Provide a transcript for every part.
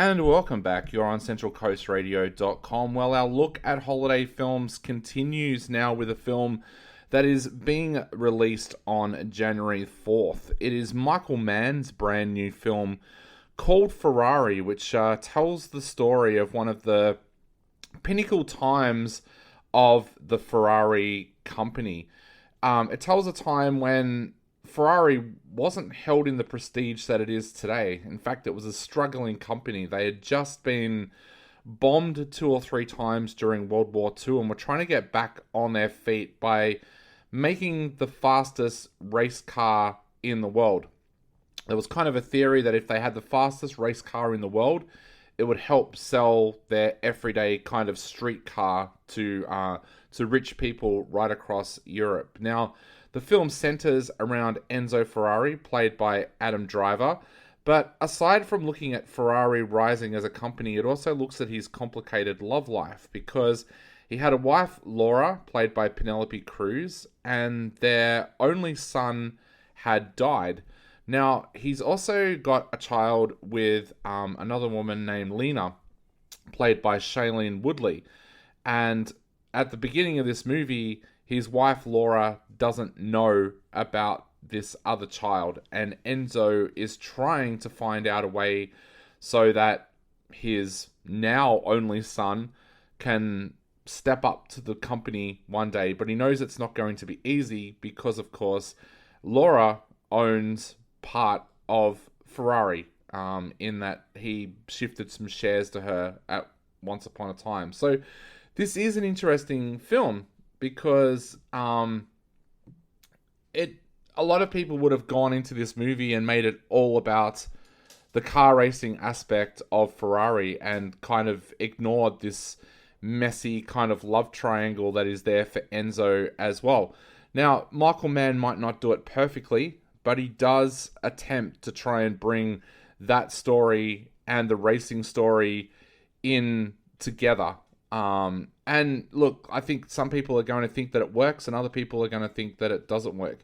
And welcome back. You're on centralcoastradio.com. Well, our look at holiday films continues now with a film that is being released on January 4th. It is Michael Mann's brand new film called Ferrari, which tells the story of one of the pinnacle times of the Ferrari company. It tells a time when Ferrari wasn't held in the prestige that it is today. In fact, it was a struggling company. They had just been bombed 2 or 3 times during World War II and were trying to get back on their feet by making the fastest race car in the world. There was kind of a theory that if they had the fastest race car in the world, it would help sell their everyday kind of street car to rich people right across Europe. Now, the film centers around Enzo Ferrari, played by Adam Driver. But aside from looking at Ferrari rising as a company, it also looks at his complicated love life, because he had a wife, Laura, played by Penelope Cruz, and their only son had died. Now, he's also got a child with another woman named Lena, played by Shailene Woodley. And at the beginning of this movie, his wife, Laura, doesn't know about this other child, and Enzo is trying to find out a way so that his now only son can step up to the company one day, but he knows it's not going to be easy because, of course, Laura owns part of Ferrari, in that he shifted some shares to her at once upon a time. So this is an interesting film because a lot of people would have gone into this movie and made it all about the car racing aspect of Ferrari and kind of ignored this messy kind of love triangle that is there for Enzo as well. Now, Michael Mann might not do it perfectly, but he does attempt to try and bring that story and the racing story in together. And look, I think some people are going to think that it works and other people are going to think that it doesn't work.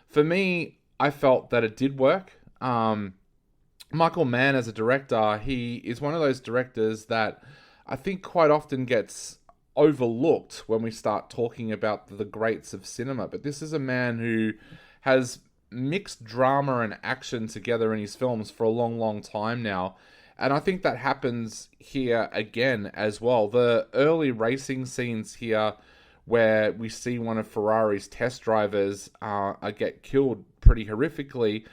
For me, I felt that it did work. Michael Mann, as a director, he is one of those directors that I think quite often gets overlooked when we start talking about the greats of cinema. But this is a man who has mixed drama and action together in his films for a long, long time now. And I think that happens here again as well. The early racing scenes here, where we see one of Ferrari's test drivers get killed pretty horrifically,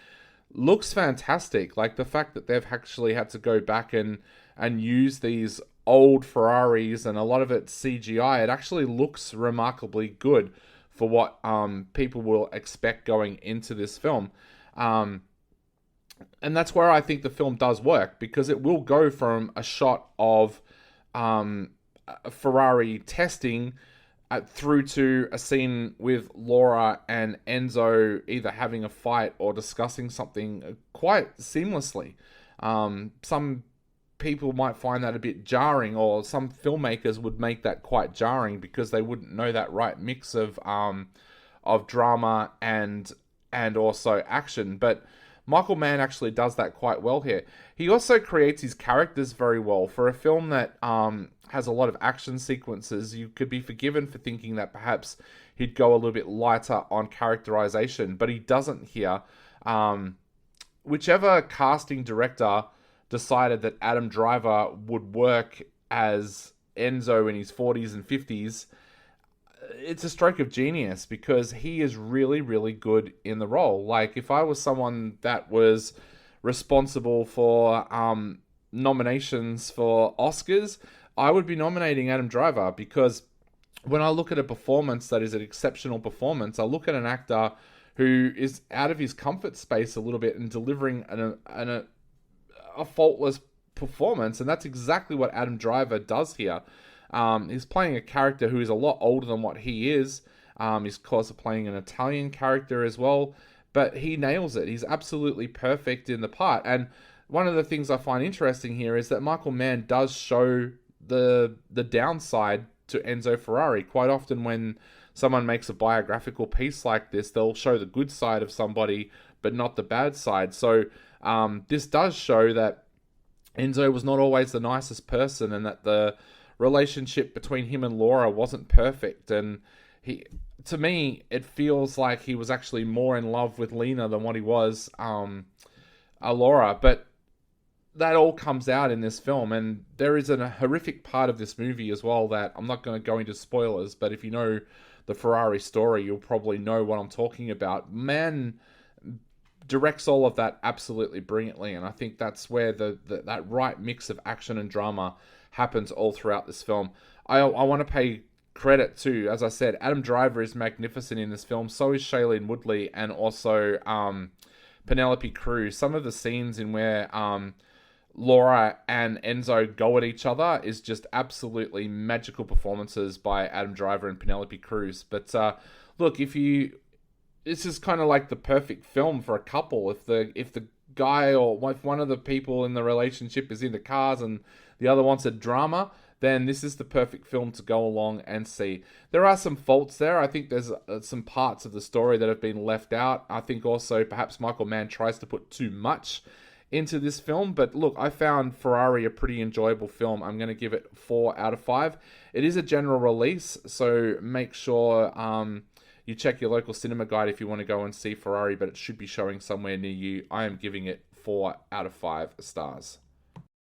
looks fantastic. Like the fact that they've actually had to go back and use these old Ferraris, and a lot of it's CGI, it actually looks remarkably good for what people will expect going into this film. And that's where I think the film does work, because it will go from a shot of Ferrari testing through to a scene with Laura and Enzo either having a fight or discussing something quite seamlessly. Some people might find that a bit jarring, or some filmmakers would make that quite jarring because they wouldn't know that right mix of drama and also action. But Michael Mann actually does that quite well here. He also creates his characters very well. For a film that has a lot of action sequences, you could be forgiven for thinking that perhaps he'd go a little bit lighter on characterization, but he doesn't here. Whichever casting director decided that Adam Driver would work as Enzo in his 40s and 50s, it's a stroke of genius, because he is really, really good in the role. Like, if I was someone that was responsible for nominations for Oscars, I would be nominating Adam Driver, because when I look at a performance that is an exceptional performance, I look at an actor who is out of his comfort space a little bit and delivering a faultless performance, and that's exactly what Adam Driver does here. He's playing a character who is a lot older than what he is. He's, of course, playing an Italian character as well, but he nails it. He's absolutely perfect in the part. And one of the things I find interesting here is that Michael Mann does show the downside to Enzo Ferrari. Quite often when someone makes a biographical piece like this, they'll show the good side of somebody, but not the bad side. So this does show that Enzo was not always the nicest person, and that the relationship between him and Laura wasn't perfect. And to me, it feels like he was actually more in love with Lena than what he was Laura. But that all comes out in this film, and there is a horrific part of this movie as well that I'm not going to go into spoilers, but if you know the Ferrari story, you'll probably know what I'm talking about. Man directs all of that absolutely brilliantly, and I think that's where that right mix of action and drama happens all throughout this film. I want to pay credit to, as I said, Adam Driver is magnificent in this film. So is Shailene Woodley, and also Penelope Cruz. Some of the scenes in where Laura and Enzo go at each other is just absolutely magical performances by Adam Driver and Penelope Cruz. But look, this is kind of like the perfect film for a couple. If the guy or if one of the people in the relationship is into cars and the other wants a drama, then this is the perfect film to go along and see. There are some faults there. I think there's some parts of the story that have been left out. I think also perhaps Michael Mann tries to put too much into this film. But look, I found Ferrari a pretty enjoyable film. I'm going to give it 4 out of 5. It is a general release, so make sure you check your local cinema guide if you want to go and see Ferrari, but it should be showing somewhere near you. I am giving it 4 out of 5 stars.